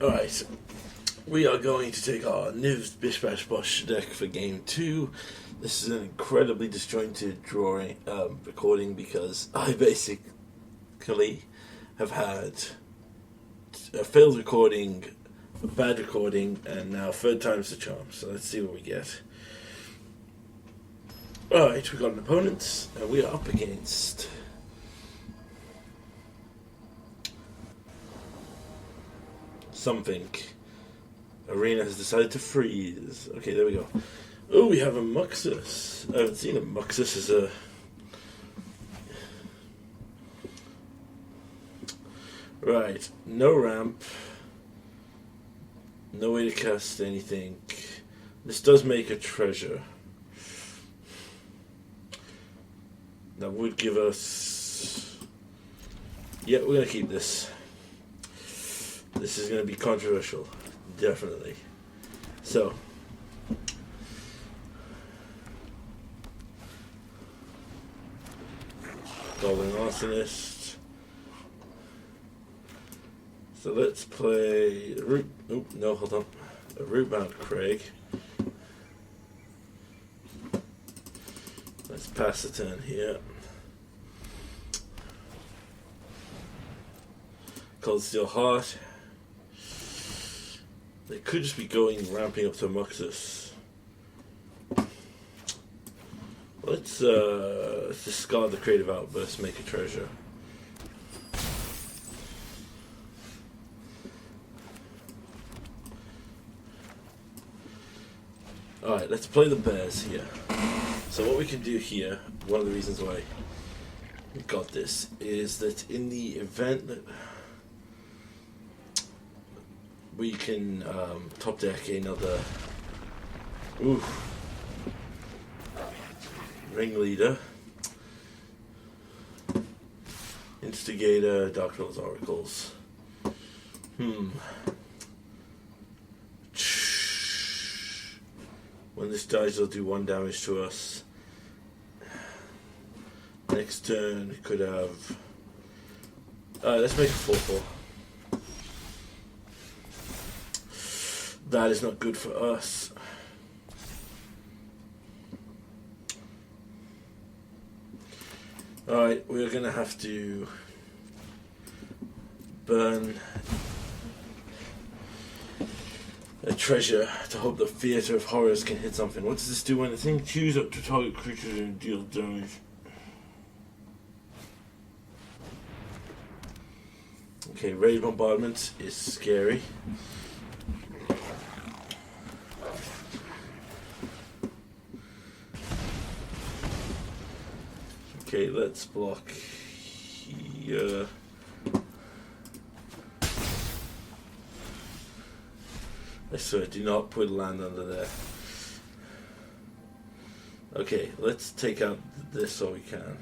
Alright, we are going to take our new Bish Bash Bosh deck for game 2. This is an incredibly disjointed recording because I basically have had a failed recording, a bad recording, and now third time's the charm. So let's see what we get. Alright, we got an opponent, and we are up against something. Arena has decided to freeze. Okay, there we go. Oh, we have a Muxus. I haven't seen a Muxus as a... Right, no ramp. No way to cast anything. This does make a treasure. That would give us... Yeah, we're going to keep this. This is going to be controversial. Definitely. So. Golden Arsonist. So let's play a root... Oh, no, hold on. A Rootbound Craig. Let's pass the turn here. Cold Steel Heart. They could just be ramping up to Muxus. Let's discard the Creative Outburst, make a treasure. Alright, let's play the Bears here. So what we can do here, one of the reasons why we got this, is that in the event that we can top deck another Ringleader, Instigator, Dark Rose Oracles. When this dies, it'll do 1 damage to us. Next turn, it could have... let's make a 4/4. That is not good for us. Alright, we're going to have to burn a treasure to hope the Theater of Horrors can hit something. What does this do when the thing chews up to target creatures and deal damage? Okay, Raid Bombardment is scary. Okay, let's block here. I swear, do not put land under there. Okay, let's take out this so we can.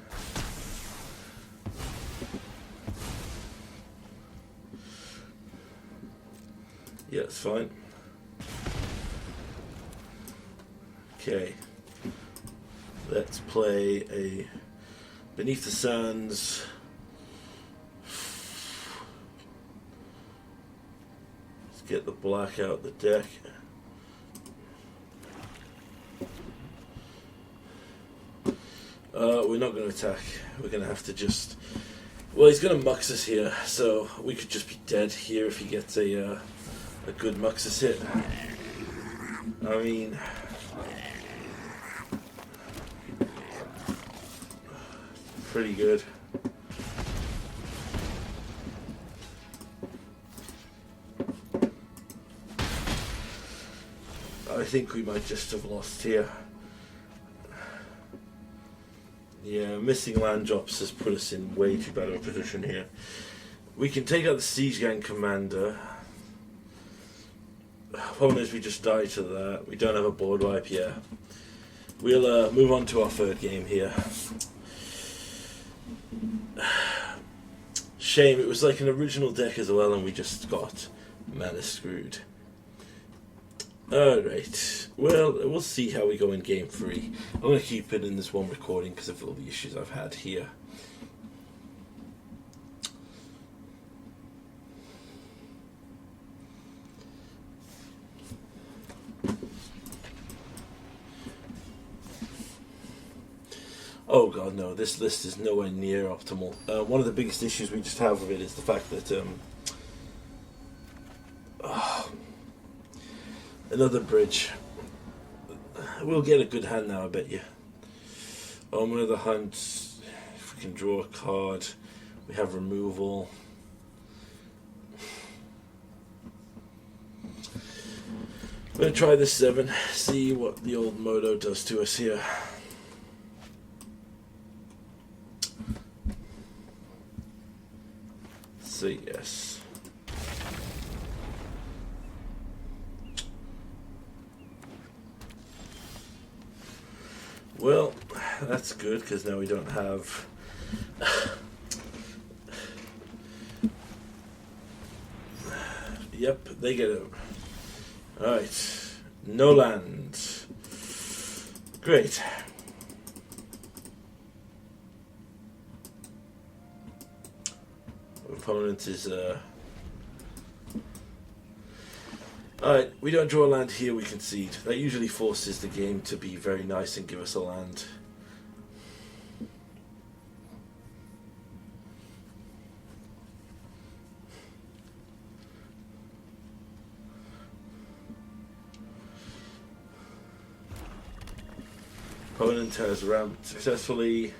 Yeah, it's fine. Okay. Let's play a Beneath the Sands. Let's get the black out the deck. We're not going to attack. We're going to have to just... Well, he's going to Muxus here, so we could just be dead here if he gets a good Muxus hit. I mean... Pretty good. I think we might just have lost here. Yeah, missing land drops has put us in way too bad of a position here. We can take out the Siege Gang Commander. Problem is we just die to that. We don't have a board wipe yet. We'll move on to our third game here. Shame, it was like an original deck as well and we just got mana screwed. Alright, well, we'll see how we go in game 3. I'm going to keep it in this one recording because of all the issues I've had here. Oh god, no, this list is nowhere near optimal. One of the biggest issues we just have with it is the fact that another bridge. We'll get a good hand now, I bet you. Omen of the Hunt. If we can draw a card, we have removal. I'm going to try this 7, see what the old Moto does to us here. So yes. Well, that's good, because now we don't have... Yep, they get it. Alright, no land. Great. Opponent is alright, we don't draw a land here, we concede. That usually forces the game to be very nice and give us a land. Opponent has ramped successfully.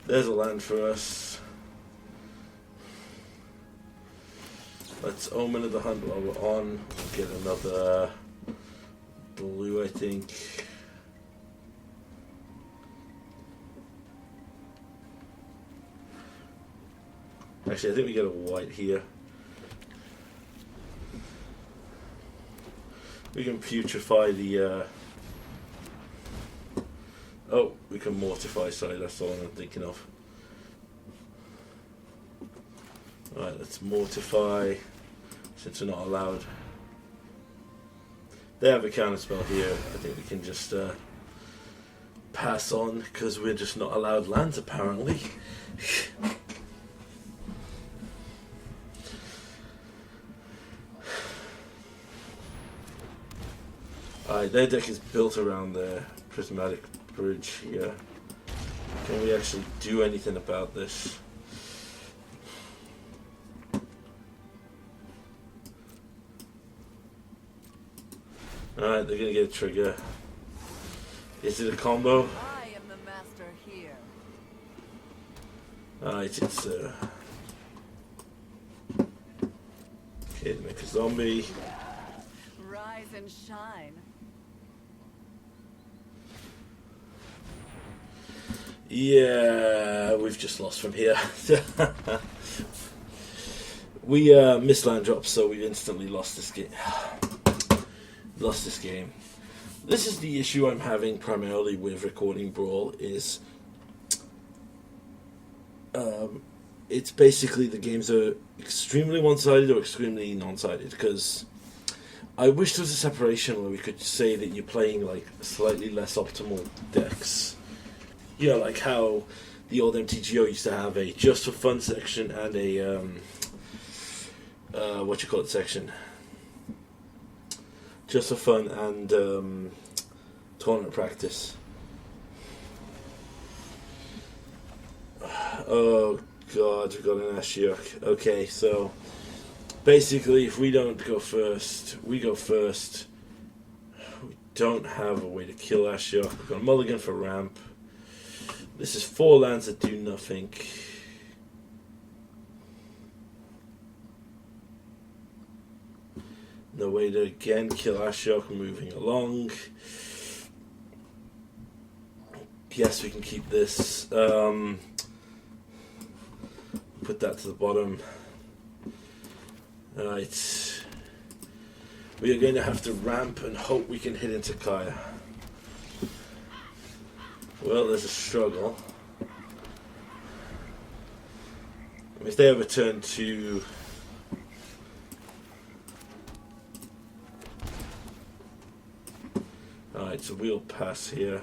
There's a land for us. Let's Omen of the Hunt while we're on. We'll get another blue, I think. Actually, I think we get a white here. We can putrefy the... Oh, we can mortify, sorry, that's the one I'm thinking of. Alright, let's mortify, since we're not allowed. They have a counterspell here. I think we can just pass on, because we're just not allowed lands, apparently. Alright, their deck is built around their prismatic bridge here. Can we actually do anything about this? Alright, they're gonna get a trigger. Is it a combo? I am the master here. Alright, it's okay, to make a zombie. Rise and shine. Yeah, we've just lost from here. We missed land drops, so we instantly lost this game. This is the issue I'm having primarily with recording Brawl, is it's basically the games are extremely one-sided or extremely non-sided, because I wish there was a separation where we could say that you're playing like slightly less optimal decks. You know, like how the old MTGO used to have a just for fun section and a section. Just for fun and tournament practice. Oh god, we've got an Ashiok. Okay, so basically if we don't go first, we go first. We don't have a way to kill Ashiok. We've got a mulligan for ramp. This is 4 lands that do nothing. No way to again kill Ashiok. Moving along. Yes, we can keep this. Put that to the bottom. Alright. We are going to have to ramp and hope we can hit into Kaya. Well, there's a struggle. If they have a turn to... Alright, so we'll pass here.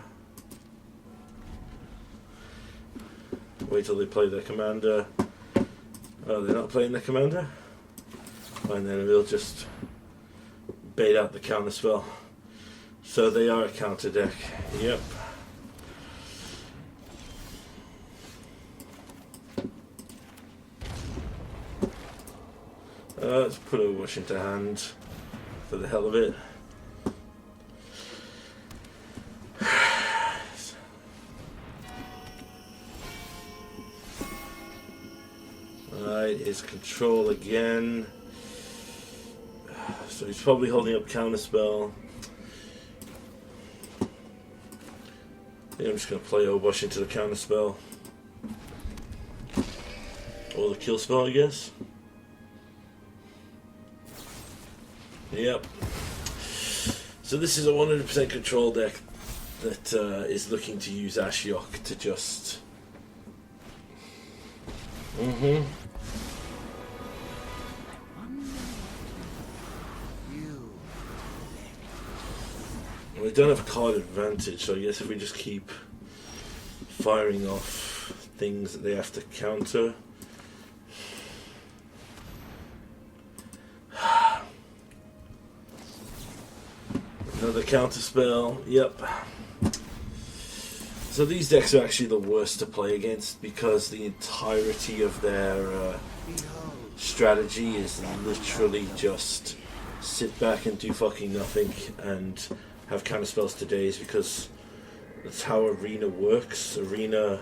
Wait till they play their commander. Oh, they're not playing their commander? And then we'll just bait out the counter spell. So they are a counter deck. Yep. Let's put a Bosh into hand for the hell of it. Alright, his control again. So he's probably holding up counterspell. I think I'm just going to play Bosh into the counterspell. Or the kill spell, I guess. Yep. So this is a 100% control deck that is looking to use Ashiok to just... We don't have card advantage, so I guess if we just keep firing off things that they have to counter. Another counter spell, yep. So these decks are actually the worst to play against because the entirety of their strategy is literally just sit back and do fucking nothing and have counter spells to daze, because that's how Arena works. Arena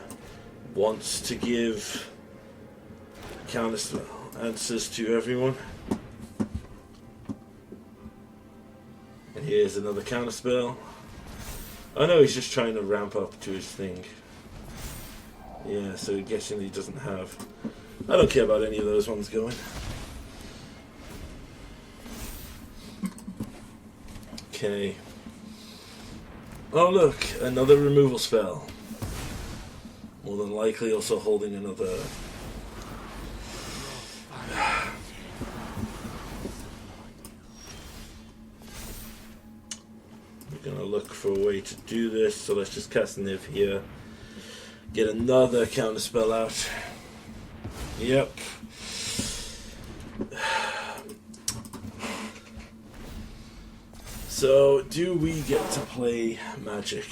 wants to give counter spell answers to everyone. And here's another counter spell. I know he's just trying to ramp up to his thing. Yeah, so guessing he doesn't have... I don't care about any of those ones going. Okay. Oh look, another removal spell. More than likely also holding another... We're gonna look for a way to do this, so let's just cast Niv here. Get another counter spell out. Yep. So, do we get to play Magic?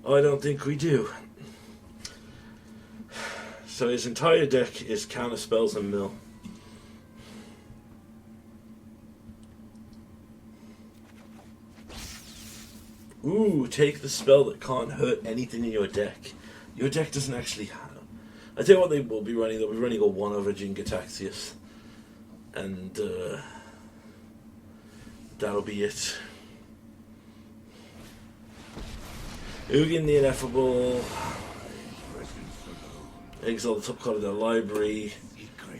I don't think we do. So his entire deck is counter spells and mill. Ooh, take the spell that can't hurt anything in your deck. Your deck doesn't actually have... I tell you what they will be running. They'll be running a 1-over Jin-Gitaxias. And, that'll be it. Ugin the Ineffable. Exile the top card of their library.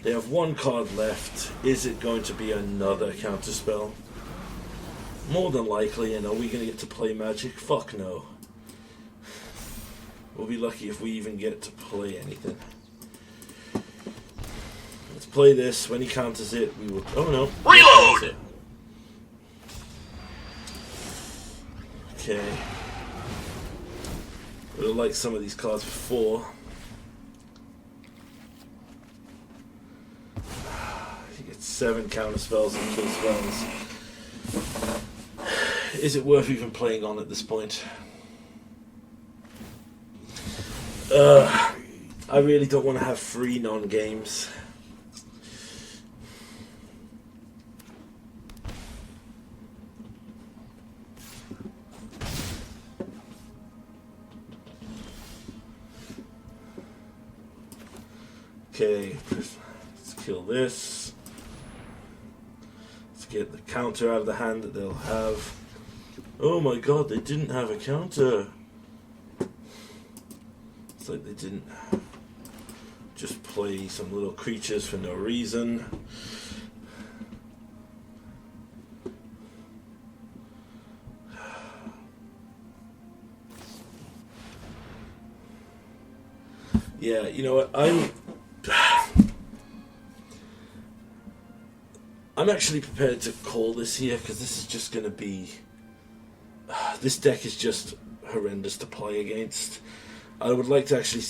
They have one card left. Is it going to be another counterspell? More than likely, and are we going to get to play Magic? Fuck no. We'll be lucky if we even get to play anything. Let's play this. When he counters it, we will... Oh no. Reload! Okay. Would have liked some of these cards before. You get 7 counter spells and kill spells. Is it worth even playing on at this point? I really don't want to have 3 non-games. Okay, let's kill this. Let's get the counter out of the hand that they'll have. Oh my god, they didn't have a counter. It's like they didn't just play some little creatures for no reason. Yeah, you know what, I'm actually prepared to call this here, because this is just going to be... this deck is just horrendous to play against. I would like to actually...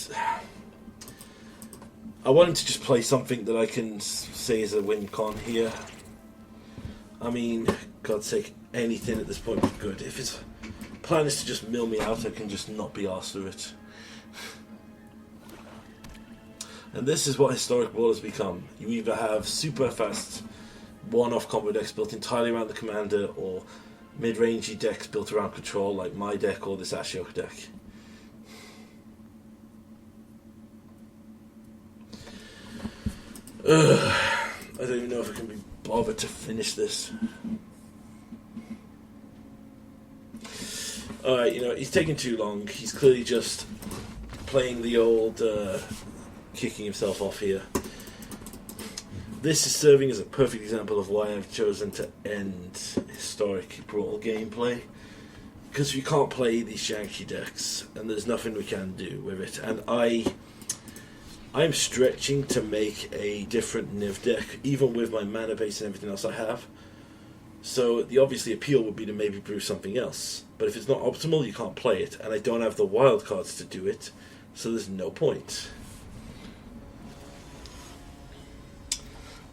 I wanted to just play something that I can say is a win con here. I mean, God's sake, anything at this point is good. If his plan is to just mill me out, I can just not be arsed through it. And this is what Historic Brawl has become. You either have super fast one-off combo decks built entirely around the commander, or mid-rangey decks built around control, like my deck or this Ashiok deck. I don't even know if I can be bothered to finish this. Alright, you know, he's taking too long. He's clearly just playing the old kicking himself off here. This is serving as a perfect example of why I've chosen to end Historic Brawl gameplay. Because we can't play these janky decks, and there's nothing we can do with it. And I'm stretching to make a different Niv deck, even with my mana base and everything else I have. So the obviously appeal would be to maybe brew something else. But if it's not optimal, you can't play it. And I don't have the wild cards to do it, so there's no point.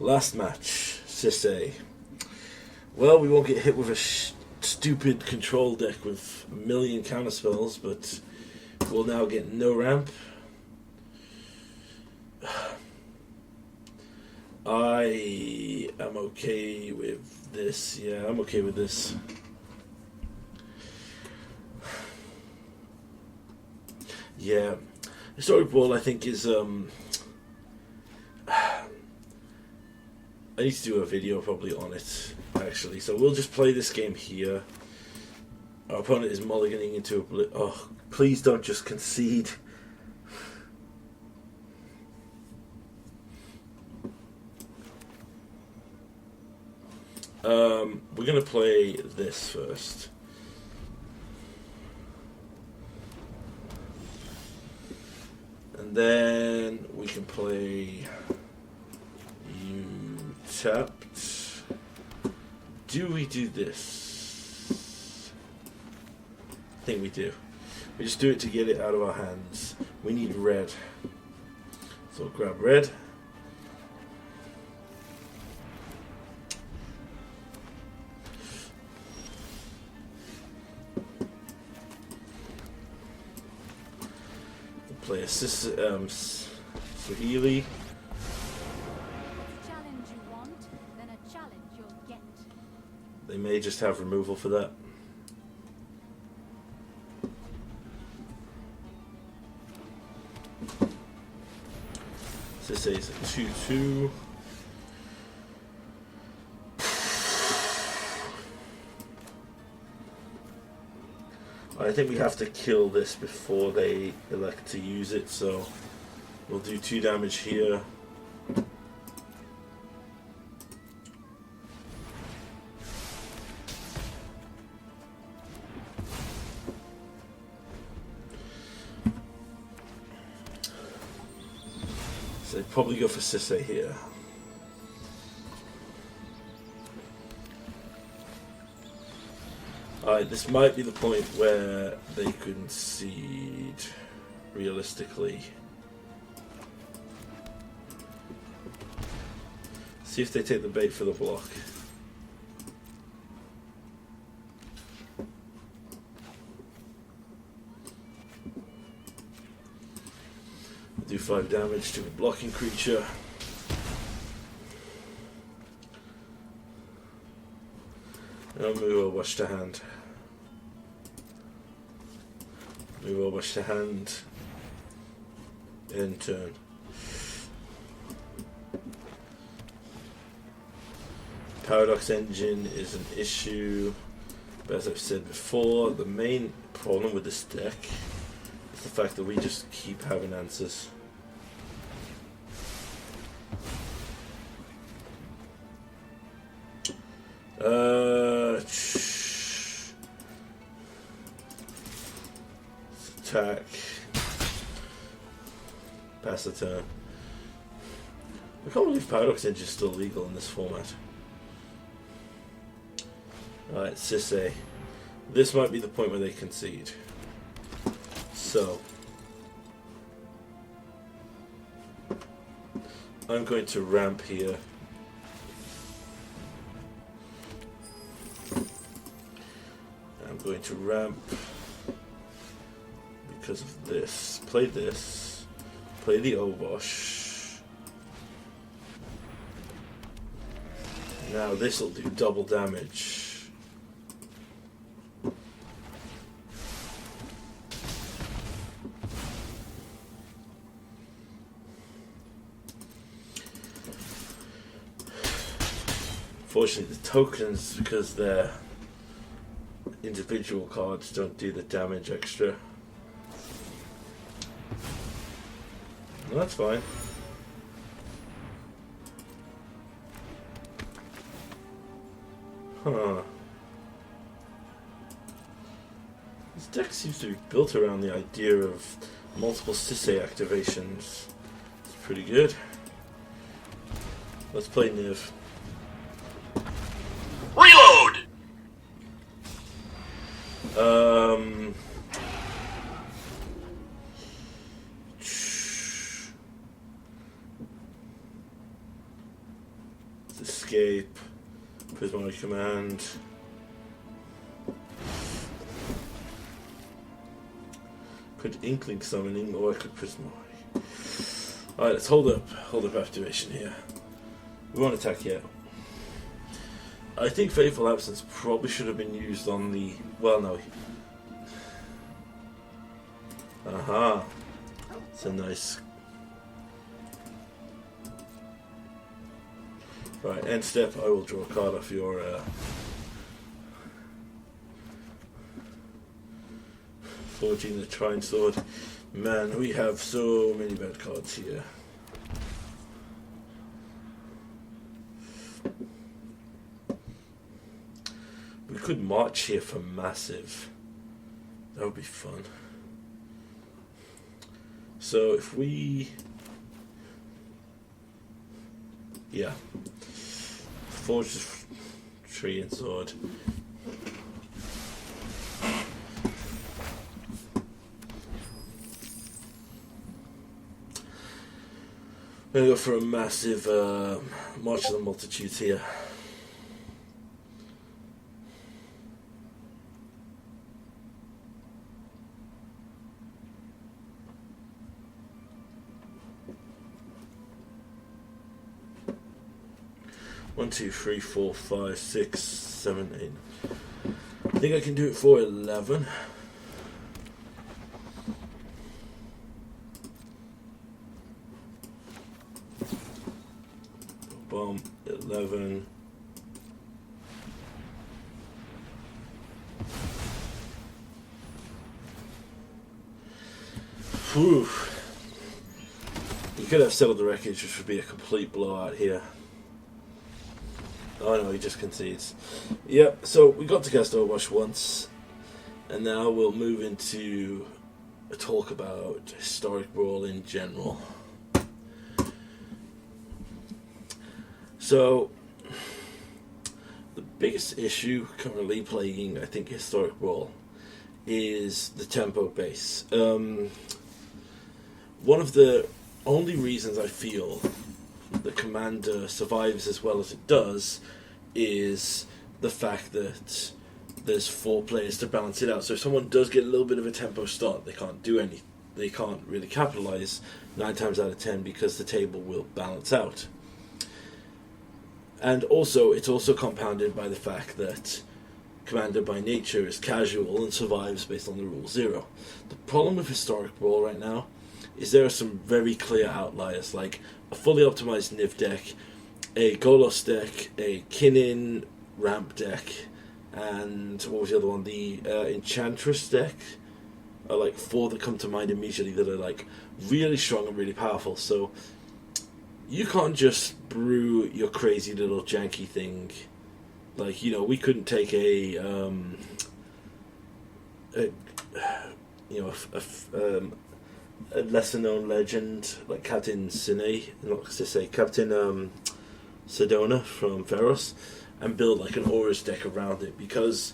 Last match, Sisse. Well, we won't get hit with a stupid control deck with a million counterspells, but we'll now get no ramp. I am okay with this. Yeah, I'm okay with this. Yeah, Historic Brawl I think is I need to do a video probably on it, actually. So we'll just play this game here. Our opponent is mulliganing into a... Oh, please don't just concede. We're going to play this first. And then we can play... Tapped. Do we do this? I think we do. We just do it to get it out of our hands. We need red. So we'll grab red. We'll play a Swahili. They may just have removal for that. This is a 2/2. I think we have to kill this before they elect to use it, so we'll do 2 damage here. So they'd probably go for Sisse here. Alright, this might be the point where they concede, realistically. See if they take the bait for the block. Do 5 damage to a blocking creature. And I'll move our Bosh to hand. Move our Bosh to hand. End turn. Paradox Engine is an issue, but as I've said before, the main problem with this deck is the fact that we just keep having answers. Attack. Pass the turn. I can't believe Paradox Engine is still legal in this format. Alright, Sisse. This might be the point where they concede. So I'm going to ramp here. I'm going to ramp because of this. Play this. Play the Bosh. Now this will do double damage. Fortunately, the tokens, because they're individual cards, don't do the damage extra. No, that's fine. Huh. This deck seems to be built around the idea of multiple Sisei activations. It's pretty good. Let's play Niv. Reload! Escape. Prismatic Command. Could Inkling Summoning, or I could Prismatic. Alright, let's hold up activation here. We won't attack yet. I think Faithful Absence probably should have been used on the... well, no. Aha. It's a nice... Right, end step, I will draw a card off your... Forging the Trine Sword. Man, we have so many bad cards here. We could march here for massive. That would be fun. So if we... yeah. Forge the tree and sword. I'm going to go for a massive March of the Multitudes here. One, two, three, four, five, 6, 7, 8. I think I can do it for 11. Boom, 11. Whew. You could have settled the wreckage, which would be a complete blowout here. Oh no, he just concedes. Yep, so we got to cast Bosh once, and now we'll move into a talk about Historic Brawl in general. So, the biggest issue currently plaguing, I think, Historic Brawl is the tempo base. One of the only reasons I feel the Commander survives as well as it does is the fact that there's 4 players to balance it out. So if someone does get a little bit of a tempo start, they can't do any. They can't really capitalize 9 times out of 10 because the table will balance out. And also, it's also compounded by the fact that Commander by nature is casual and survives based on the rule 0. The problem with Historic Brawl right now is there are some very clear outliers, like a fully optimized Niv deck, a Golos deck, a Kinnin ramp deck, and what was the other one? The Enchantress deck are like 4 that come to mind immediately that are like really strong and really powerful. So you can't just brew your crazy little janky thing. Like, you know, we couldn't take a lesser known legend like Captain Captain Sedona from Feros and build like an Auras deck around it, because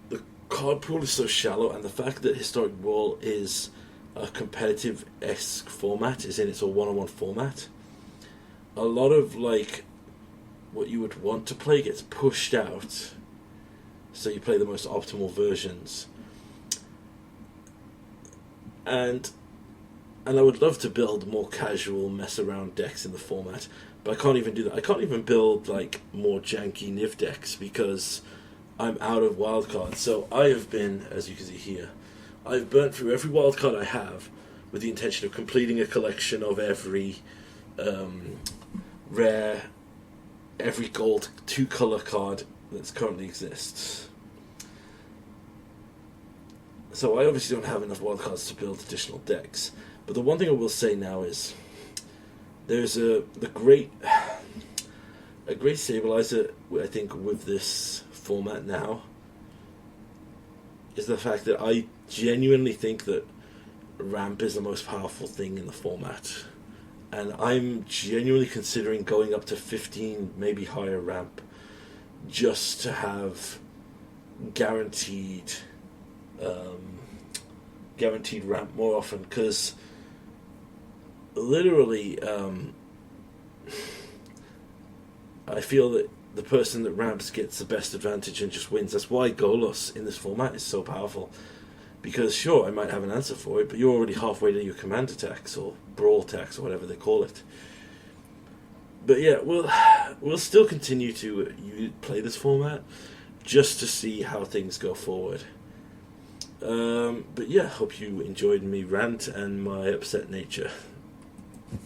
the card pool is so shallow, and the fact that Historic Brawl is a competitive-esque format, is in it's a one-on-one format, a lot of like what you would want to play gets pushed out, so you play the most optimal versions. And I would love to build more casual mess around decks in the format, But I can't even do that. I can't even build like more janky Niv decks because I'm out of wildcards. So I have been, as you can see here, I've burnt through every wildcard I have with the intention of completing a collection of every rare, every gold 2-color card that currently exists. So I obviously don't have enough wildcards to build additional decks. But the one thing I will say now is there's a great stabilizer, I think, with this format now is the fact that I genuinely think that ramp is the most powerful thing in the format. And I'm genuinely considering going up to 15, maybe higher ramp, just to have guaranteed ramp more often, because literally I feel that the person that ramps gets the best advantage and just wins. That's why Golos in this format is so powerful, because sure, I might have an answer for it, but you're already halfway to your command attacks or brawl attacks or whatever they call it. But yeah, we'll still continue to play this format just to see how things go forward. But yeah, hope you enjoyed me rant and my upset nature.